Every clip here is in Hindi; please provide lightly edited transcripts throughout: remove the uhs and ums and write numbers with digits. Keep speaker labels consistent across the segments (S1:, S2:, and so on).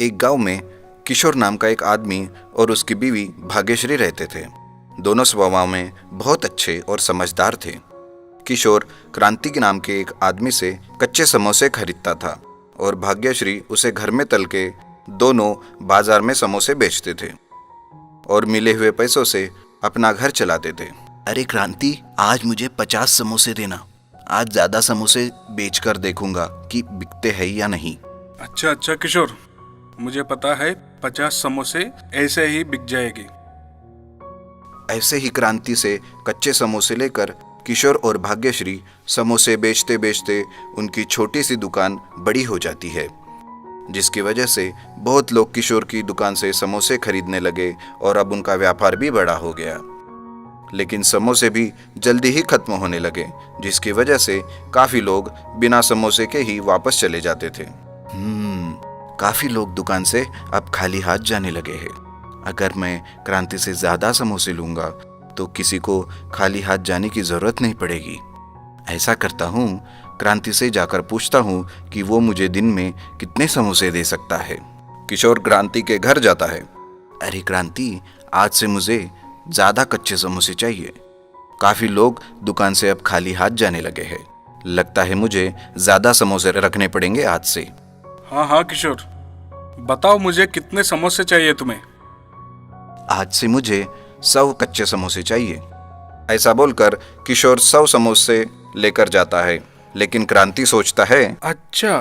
S1: एक गांव में किशोर नाम का एक आदमी और उसकी बीवी भाग्यश्री रहते थे। दोनों स्वभाव में बहुत अच्छे और समझदार थे। किशोर क्रांति के नाम के एक आदमी से कच्चे समोसे खरीदता था और भाग्यश्री उसे घर में तल के दोनों बाजार में समोसे बेचते थे और मिले हुए पैसों से अपना घर चलाते थे।
S2: अरे क्रांति, आज मुझे 50 समोसे देना। आज ज्यादा समोसे बेचकर देखूंगा कि बिकते हैं या नहीं।
S3: अच्छा किशोर, मुझे पता है 50 समोसे ऐसे ही बिक जाएगी।
S1: ऐसे ही क्रांति से कच्चे समोसे लेकर किशोर और भाग्यश्री समोसे बेचते बेचते उनकी छोटी सी दुकान बड़ी हो जाती है, जिसकी वजह से बहुत लोग किशोर की दुकान से समोसे खरीदने लगे और अब उनका व्यापार भी बड़ा हो गया। लेकिन समोसे भी जल्दी ही खत्म होने लगे, जिसकी वजह से काफी लोग बिना समोसे के ही वापस चले जाते थे।
S2: काफी लोग दुकान से अब खाली हाथ जाने लगे हैं। अगर मैं क्रांति से ज्यादा समोसे लूंगा तो किसी को खाली हाथ जाने की जरूरत नहीं पड़ेगी। ऐसा करता हूँ, क्रांति से जाकर पूछता हूँ कि वो मुझे दिन में कितने समोसे दे सकता है।
S1: किशोर क्रांति के घर जाता है।
S2: अरे क्रांति, आज से मुझे ज्यादा कच्चे समोसे चाहिए। काफी लोग दुकान से अब खाली हाथ जाने लगे हैं।
S1: लगता है मुझे ज्यादा समोसे रखने पड़ेंगे आज से।
S3: हाँ किशोर, बताओ मुझे कितने समोसे चाहिए तुम्हें?
S1: आज से मुझे 100 कच्चे समोसे चाहिए। ऐसा बोलकर किशोर 100 समोसे लेकर जाता है, लेकिन क्रांति सोचता है,
S3: अच्छा,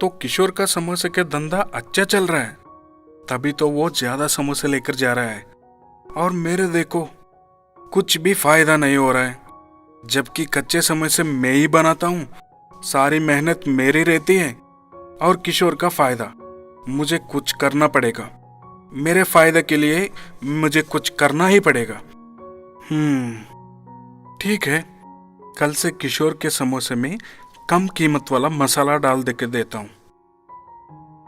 S3: तो किशोर का समोसे का धंधा अच्छा चल रहा है, तभी तो वो ज्यादा समोसे लेकर जा रहा है। और मेरे देखो, कुछ भी फायदा नहीं हो रहा है। जबकि कच्चे समोसे मैं ही बनाता हूँ, सारी मेहनत मेरी रहती है और किशोर का फायदा। मुझे कुछ करना पड़ेगा, मेरे फायदे के लिए मुझे कुछ करना ही पड़ेगा। ठीक है, कल से किशोर के समोसे में कम कीमत वाला मसाला डाल के देता हूँ।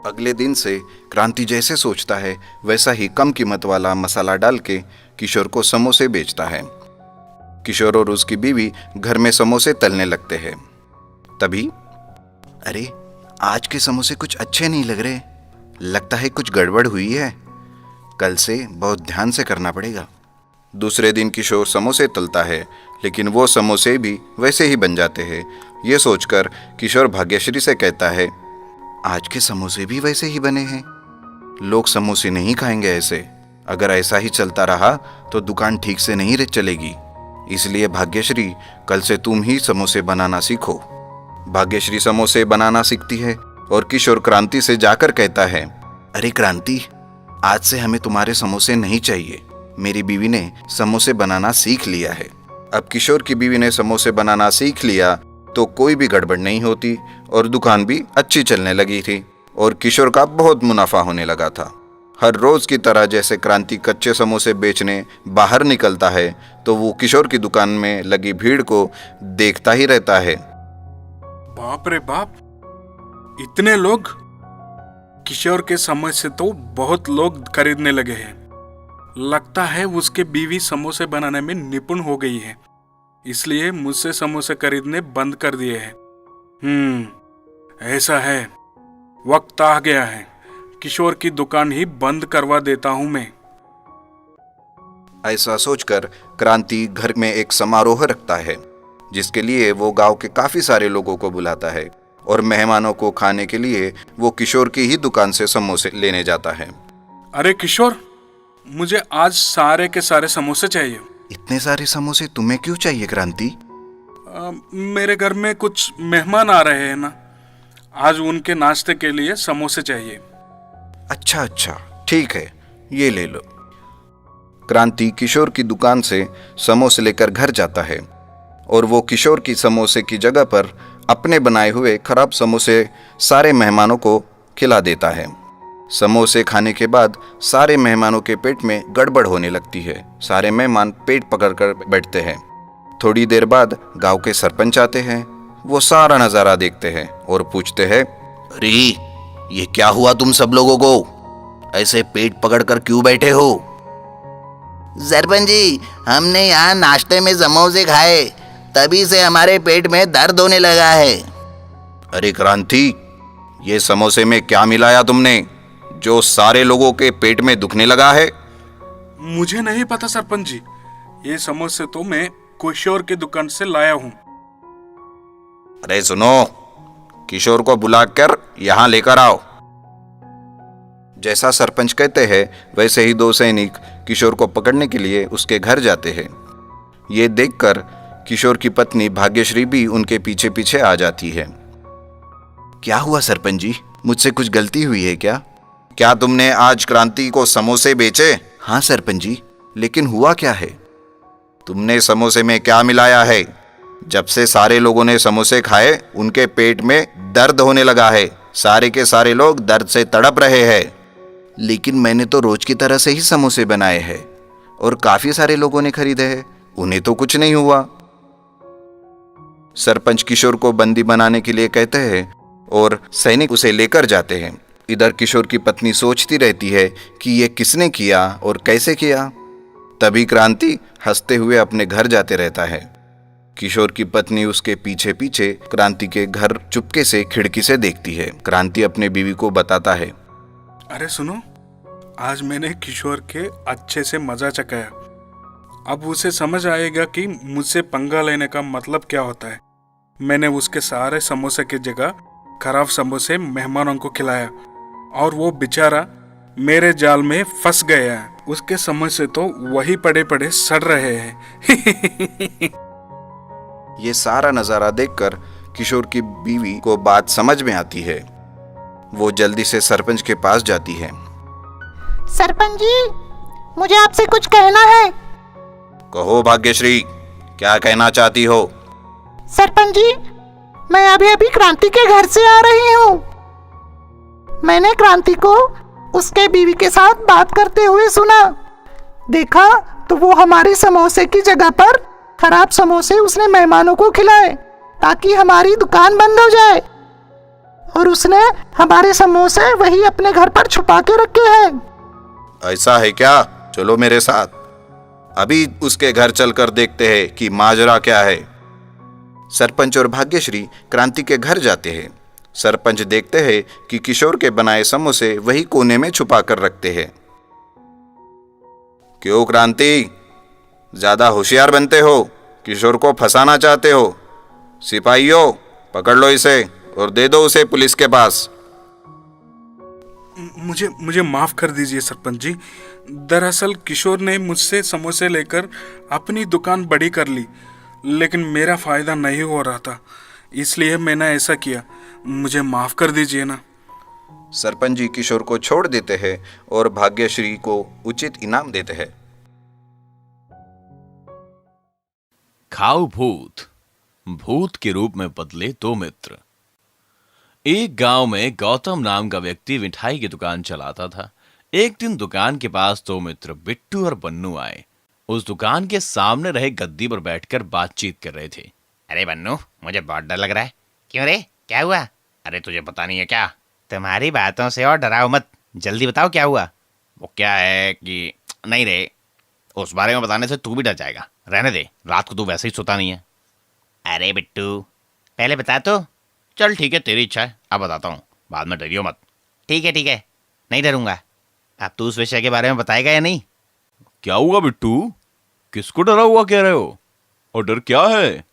S1: अगले दिन से क्रांति जैसे सोचता है वैसा ही कम कीमत वाला मसाला डाल के किशोर को समोसे बेचता है। किशोर और उसकी बीवी घर में समोसे तलने लगते हैं। तभी,
S2: अरे आज के समोसे कुछ अच्छे नहीं लग रहे। लगता है कुछ गड़बड़ हुई है। कल से बहुत ध्यान से करना पड़ेगा।
S1: दूसरे दिन किशोर समोसे तलता है, लेकिन वो समोसे भी वैसे ही बन जाते हैं। ये सोचकर किशोर भाग्यश्री से कहता है,
S2: आज के समोसे भी वैसे ही बने हैं। लोग समोसे नहीं खाएंगे ऐसे। अगर ऐसा ही चलता रहा तो दुकान ठीक से नहीं चलेगी। इसलिए भाग्यश्री, कल से तुम ही समोसे बनाना सीखो।
S1: भाग्यश्री समोसे बनाना सीखती है और किशोर क्रांति से जाकर कहता है,
S2: अरे क्रांति, आज से हमें तुम्हारे समोसे नहीं चाहिए। मेरी बीवी ने समोसे बनाना सीख लिया है।
S1: अब किशोर की बीवी ने समोसे बनाना सीख लिया तो कोई भी गड़बड़ नहीं होती और दुकान भी अच्छी चलने लगी थी और किशोर का बहुत मुनाफा होने लगा था। हर रोज की तरह जैसे क्रांति कच्चे समोसे बेचने बाहर निकलता है तो वो किशोर की दुकान में लगी भीड़ को देखता ही रहता है।
S3: बाप रे बाप, इतने लोग! किशोर के समोसे तो बहुत लोग खरीदने लगे हैं। लगता है उसके बीवी समोसे बनाने में निपुण हो गई है, इसलिए मुझसे समोसे खरीदने बंद कर दिए हैं। ऐसा है, वक्त आ गया है। किशोर की दुकान ही बंद करवा देता हूं मैं।
S1: ऐसा सोचकर क्रांति घर में एक समारोह रखता है, जिसके लिए वो गांव के काफी सारे लोगों को बुलाता है और मेहमानों को खाने के लिए वो किशोर की ही दुकान से समोसे लेने जाता है।
S3: अरे किशोर, मुझे आज सारे के सारे समोसे चाहिए।
S2: इतने सारे समोसे तुम्हें क्यों चाहिए क्रांति?
S3: मेरे घर में कुछ मेहमान आ रहे हैं ना, आज उनके नाश्ते के लिए समोसे चाहिए।
S1: अच्छा, ठीक है, ये ले लो। क्रांति किशोर की दुकान से समोसे लेकर घर जाता है और वो किशोर की समोसे की जगह पर अपने बनाए हुए खराब समोसे सारे मेहमानों को खिला देता है। समोसे खाने के बाद सारे मेहमानों के पेट में गड़बड़ होने लगती है। सारे मेहमान पेट पकड़कर बैठते हैं। थोड़ी देर बाद गांव के सरपंच आते हैं। वो सारा नज़ारा देखते हैं और पूछते हैं,
S2: अरे ये क्या हुआ तुम सब लोगों को? ऐसे पेट पकड़कर क्यों बैठे हो?
S4: सरपंच जी, हमने यहाँ नाश्ते में समोसे खाए, तभी से हमारे पेट में दर्द होने लगा है।
S1: अरे क्रांति, ये समोसे में क्या मिलाया तुमने? जो सारे लोगों के पेट में दुखने लगा है?
S3: मुझे नहीं पता सरपंच जी, ये समोसे तो मैं किशोर की दुकान से लाया हूँ।
S1: अरे सुनो, किशोर को बुलाकर यहां लेकर आओ। जैसा सरपंच कहते हैं वैसे ही दो सैनिक किशोर को पकड़ने के लिए उसके घर जाते हैं। ये देखकर किशोर की पत्नी भाग्यश्री भी उनके पीछे पीछे आ जाती है। क्या हुआ सरपंच जी, मुझसे कुछ गलती हुई है क्या? क्या तुमने आज क्रांति को समोसे बेचे? हाँ सरपंच जी, लेकिन हुआ क्या है? तुमने समोसे में क्या मिलाया है? जब से सारे लोगों ने समोसे खाए उनके पेट में दर्द होने लगा है। सारे के सारे लोग दर्द से तड़प रहे हैं। लेकिन मैंने तो रोज की तरह से ही समोसे बनाए हैं और काफी सारे लोगों ने खरीदे हैं, उन्हें तो कुछ नहीं हुआ। सरपंच किशोर को बंदी बनाने के लिए कहते हैं और सैनिक उसे लेकर जाते हैं। इधर किशोर की पत्नी सोचती रहती है कि ये किसने किया और कैसे किया। तभी क्रांति हंसते हुए अपने घर जाते रहता है। किशोर की पत्नी उसके पीछे पीछे क्रांति के घर चुपके से खिड़की से देखती है। क्रांति अपने बीवी को बताता है,
S3: अरे सुनो, आज मैंने किशोर के अच्छे से मजा चखाया। अब उसे समझ आएगा कि मुझसे पंगा लेने का मतलब क्या होता है। मैंने उसके सारे समोसे की जगह खराब समोसे मेहमानों को खिलाया और वो बेचारा मेरे जाल में फंस गया है। उसके समोसे तो वही पड़े पड़े सड़ रहे हैं।
S1: ये सारा नजारा देखकर किशोर की बीवी को बात समझ में आती है। वो जल्दी से सरपंच के पास जाती है।
S5: सरपंच जी, मुझे आपसे कुछ कहना है।
S1: कहो भाग्यश्री, क्या कहना चाहती हो?
S5: सरपंच जी, मैं अभी अभी क्रांति के घर से आ रही हूँ। मैंने क्रांति को उसके बीवी के साथ बात करते हुए सुना। देखा तो वो हमारे समोसे की जगह पर खराब समोसे उसने मेहमानों को खिलाए ताकि हमारी दुकान बंद हो जाए, और उसने हमारे समोसे वही अपने घर पर छुपा के रखे हैं।
S1: ऐसा है क्या? चलो मेरे साथ, अभी उसके घर चलकर देखते हैं कि माजरा क्या है। सरपंच और भाग्यश्री क्रांति के घर जाते हैं। सरपंच देखते हैं कि किशोर के बनाए समोसे वही कोने में छुपा कर रखते हैं। क्यों क्रांति, ज्यादा होशियार बनते हो? किशोर को फंसाना चाहते हो? सिपाहियों, पकड़ लो इसे और दे दो उसे पुलिस के पास।
S3: मुझे माफ कर दीजिए सरपंच जी। दरअसल किशोर ने मुझसे समोसे लेकर अपनी दुकान बड़ी कर ली, लेकिन मेरा फायदा नहीं हो रहा था, इसलिए मैंने ऐसा किया। मुझे माफ कर दीजिए ना।
S1: सरपंच जी किशोर को छोड़ देते हैं और भाग्यश्री को उचित इनाम देते हैं।
S6: खाओ भूत, भूत के रूप में बदले दो मित्र। एक गांव में गौतम नाम का व्यक्ति मिठाई की दुकान चलाता था। एक दिन दुकान के पास दो मित्र बिट्टू और बन्नू आए। उस दुकान के सामने रहे गद्दी पर बैठकर बातचीत कर रहे थे।
S7: अरे बन्नू, मुझे बहुत डर लग रहा है। क्यों रे, क्या हुआ? अरे तुझे पता नहीं है क्या? तुम्हारी बातों से और डराओ मत, जल्दी बताओ क्या हुआ। वो क्या है कि नहीं रे, उस बारे में बताने से तू भी डर जाएगा। रहने दे, रात को तू वैसे ही सोता नहीं है। अरे बिट्टू, पहले बता तो। चल ठीक है, तेरी इच्छा है, अब बताता हूँ, बाद में डरियो मत। ठीक है, नहीं डरूंगा। अब तू उस विषय के बारे में बताएगा या नहीं?
S6: क्या हुआ बिट्टू, किसको डरा हुआ कह रहे हो, और डर क्या है?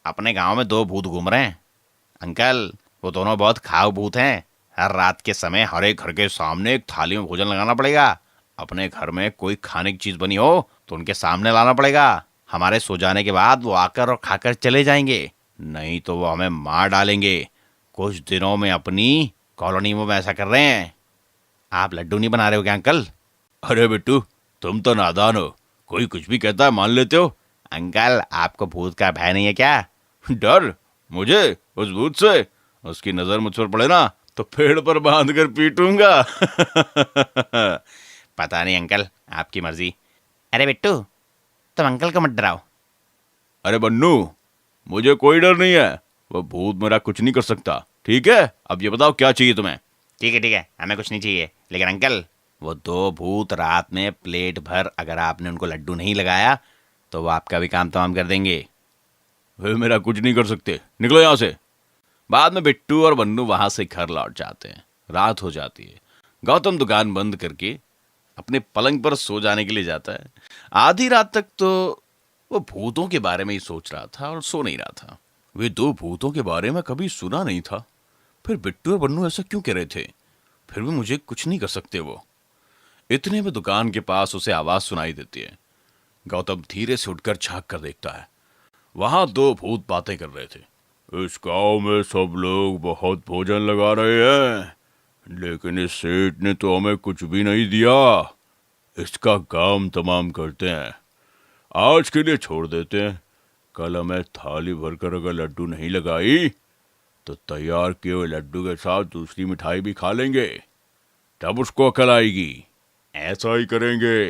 S7: अपने गांव में दो भूत घूम रहे हैं अंकल। वो दोनों बहुत खाओ भूत हैं। हर रात के समय हर एक घर के सामने एक थाली में भोजन लगाना पड़ेगा। अपने घर में कोई खाने की चीज बनी हो तो उनके सामने लाना पड़ेगा। हमारे सो जाने के बाद वो आकर और खाकर चले जाएंगे, नहीं तो वो हमें मार डालेंगे। कुछ दिनों में अपनी कॉलोनी में ऐसा कर रहे हैं। आप लड्डू नहीं बना रहे हो क्या अंकल?
S6: अरे बिट्टू, तुम तो नादान हो, कोई कुछ भी कहता है मान लेते हो।
S7: अंकल, आपको भूत का भय नहीं है क्या?
S6: डर मुझे उस भूत से? उसकी नजर मुझ पर पड़े ना तो पेड़ पर बांध कर पीटूंगा।
S7: पता नहीं अंकल, आपकी मर्जी। अरे बिट्टू, तुम अंकल को मत डराओ।
S6: अरे बन्नू, मुझे कोई डर नहीं है, वो भूत मेरा कुछ नहीं कर सकता। ठीक है, अब ये बताओ क्या चाहिए तुम्हें?
S7: ठीक है, हमें कुछ नहीं चाहिए, लेकिन अंकल वो दो भूत रात में प्लेट भर अगर आपने उनको लड्डू नहीं लगाया तो वो आपका भी काम तमाम कर देंगे।
S6: वे मेरा कुछ नहीं कर सकते, निकलो यहाँ से। बाद में बिट्टू और बन्नू वहां से घर लौट जाते हैं। रात हो जाती है। गौतम दुकान बंद करके अपने पलंग पर सो जाने के लिए जाता है। आधी रात तक तो वो भूतों के बारे में ही सोच रहा था और सो नहीं रहा था। वे दो भूतों के बारे में कभी सुना नहीं था। फिर बिट्टू और बन्नू ऐसा क्यों कह रहे थे? फिर भी मुझे कुछ नहीं कर सकते वो। इतने में दुकान के पास उसे आवाज सुनाई देती है। गौतम धीरे से उठकर झांक कर देखता है। वहां दो भूत बातें कर रहे थे। इस गांव में सब लोग बहुत भोजन लगा रहे हैं, लेकिन इस सेठ ने तो हमें कुछ भी नहीं दिया। इसका काम तमाम करते हैं, आज के लिए छोड़ देते हैं। कल हमें थाली भरकर अगर लड्डू नहीं लगाई तो तैयार किए हुए लड्डू के साथ दूसरी मिठाई भी खा लेंगे, तब उसको अकल आएगी। ऐसा ही करेंगे,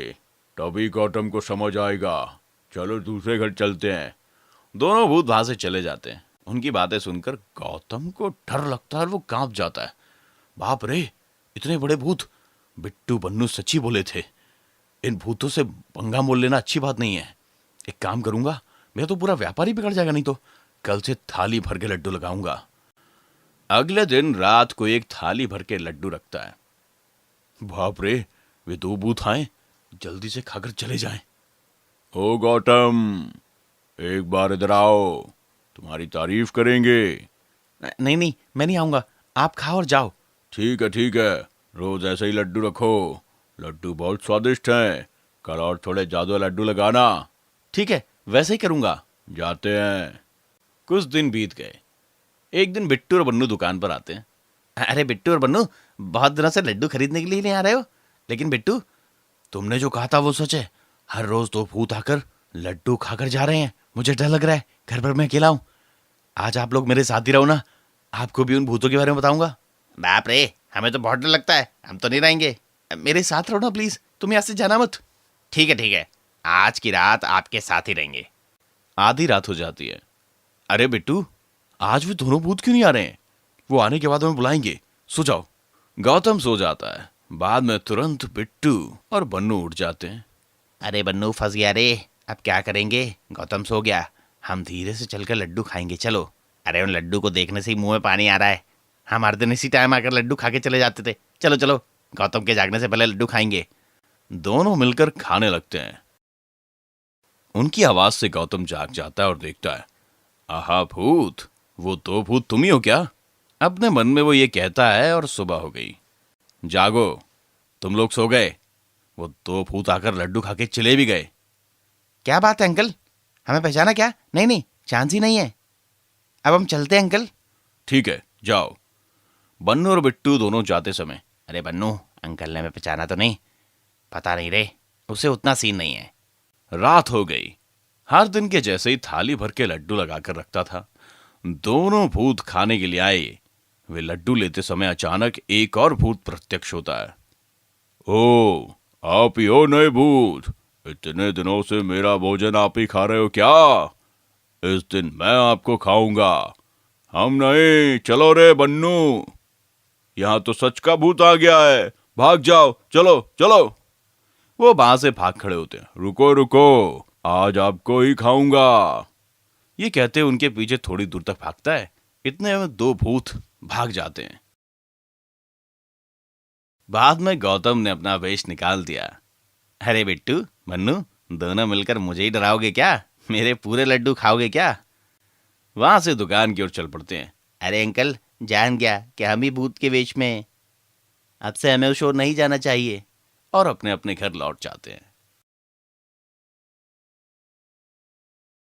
S6: तभी गौतम को समझ आएगा। चलो दूसरे घर चलते हैं। दोनों भूत वहां से चले जाते हैं। उनकी बातें सुनकर गौतम को डर लगता है और वो कांप जाता है। बाप रे, इतने बड़े भूत! बिट्टू बन्नू सच्ची बोले थे। इन भूतों से पंगा मोल लेना अच्छी बात नहीं है। एक काम करूंगा, मेरा तो पूरा व्यापार ही बिगड़ जाएगा। नहीं तो कल से थाली भर के लड्डू लगाऊंगा। अगले दिन रात को एक थाली भर के लड्डू रखता है। बाप रे, वे दो भूत आए, जल्दी से खाकर चले जाएं। ओ गौतम, एक बार इधर आओ, तुम्हारी तारीफ करेंगे।
S7: नहीं नहीं, मैं नहीं आऊंगा, आप खाओ और जाओ।
S6: ठीक है, रोज ऐसे ही लड्डू रखो। लड्डू बहुत स्वादिष्ट हैं। कल और थोड़े ज्यादा लड्डू लगाना।
S7: ठीक है, वैसे ही करूंगा।
S6: जाते हैं। कुछ दिन बीत गए। एक दिन बिट्टू और बन्नू दुकान पर आते हैं।
S7: अरे बिट्टू और बन्नू, बहुत दिनों से लड्डू खरीदने के लिए नहीं आ रहे हो। लेकिन बिट्टू,
S6: तुमने जो कहा था वो सच है। हर रोज दो भूत आकर लड्डू खाकर जा रहे हैं। मुझे डर लग रहा है, घर पर मैं अकेला हूं। आज आप लोग मेरे साथ ही रहो ना, आपको भी उन भूतों के बारे में बताऊंगा।
S7: बाप रे, हमें तो बहुत डर लगता है, हम तो नहीं रहेंगे।
S6: मेरे साथ रहो ना प्लीज, तुम यहाँ से जाना मत।
S7: ठीक है, आज की रात आपके साथ ही रहेंगे।
S6: आधी रात हो जाती है। अरे बिट्टू, आज वे दोनों भूत क्यों नहीं आ रहे हैं? वो आने के बाद हमें बुलाएंगे, सो जाओ। गौतम सो जाता है। बाद में तुरंत बिट्टू और बन्नू उठ जाते हैं।
S7: अरे बन्नू फंस गया रे, अब क्या करेंगे? गौतम सो गया, हम धीरे से चलकर लड्डू खाएंगे, चलो। अरे उन लड्डू को देखने से ही मुंह में पानी आ रहा है। हम हर दिन इसी टाइम आकर लड्डू खा के चले जाते थे। चलो, गौतम के जागने से पहले लड्डू खाएंगे।
S6: दोनों मिलकर खाने लगते हैं। उनकी आवाज से गौतम जाग जाता है और देखता है, आहा भूत, वो दो भूत तुम ही हो क्या? अपने मन में वो ये कहता है और सुबह हो गई। जागो, तुम लोग सो गए? वो दो भूत आकर लड्डू खा के चले भी गए।
S7: क्या बात है अंकल, हमें पहचाना क्या? नहीं, चांस ही नहीं है। अब हम चलते हैं अंकल।
S6: ठीक है, जाओ। बन्नू और बिट्टू दोनों जाते समय,
S7: अरे बन्नू, अंकल ने हमें पहचाना तो नहीं? पता नहीं रे, उसे उतना सीन नहीं है।
S6: रात हो गई। हर दिन के जैसे ही थाली भर के लड्डू लगाकर रखता था। दोनों भूत खाने के लिए आए। वे लड्डू लेते समय अचानक एक और भूत प्रत्यक्ष होता है। ओ, आप ही हो नए भूत? इतने दिनों से मेरा भोजन आप ही खा रहे हो क्या? इस दिन मैं आपको खाऊंगा। हम नहीं, चलो रे बन्नू, यहां तो सच का भूत आ गया है। भाग जाओ, चलो। वो वहां से भाग खड़े होते हैं। रुको, आज आपको ही खाऊंगा। ये कहते उनके पीछे थोड़ी दूर तक भागता है। इतने में दो भूत भाग जाते हैं। बाद में गौतम ने अपना वेश निकाल दिया।
S7: अरे बिट्टू, बन्नू, दोनों मिलकर मुझे ही डराओगे क्या? मेरे पूरे लड्डू खाओगे क्या?
S6: वहां से दुकान की ओर चल पड़ते हैं।
S7: अरे अंकल, जान गया कि हम ही भूत के वेश में हैं। अब से हमें उस ओर नहीं जाना चाहिए।
S6: और अपने अपने घर लौट जाते हैं।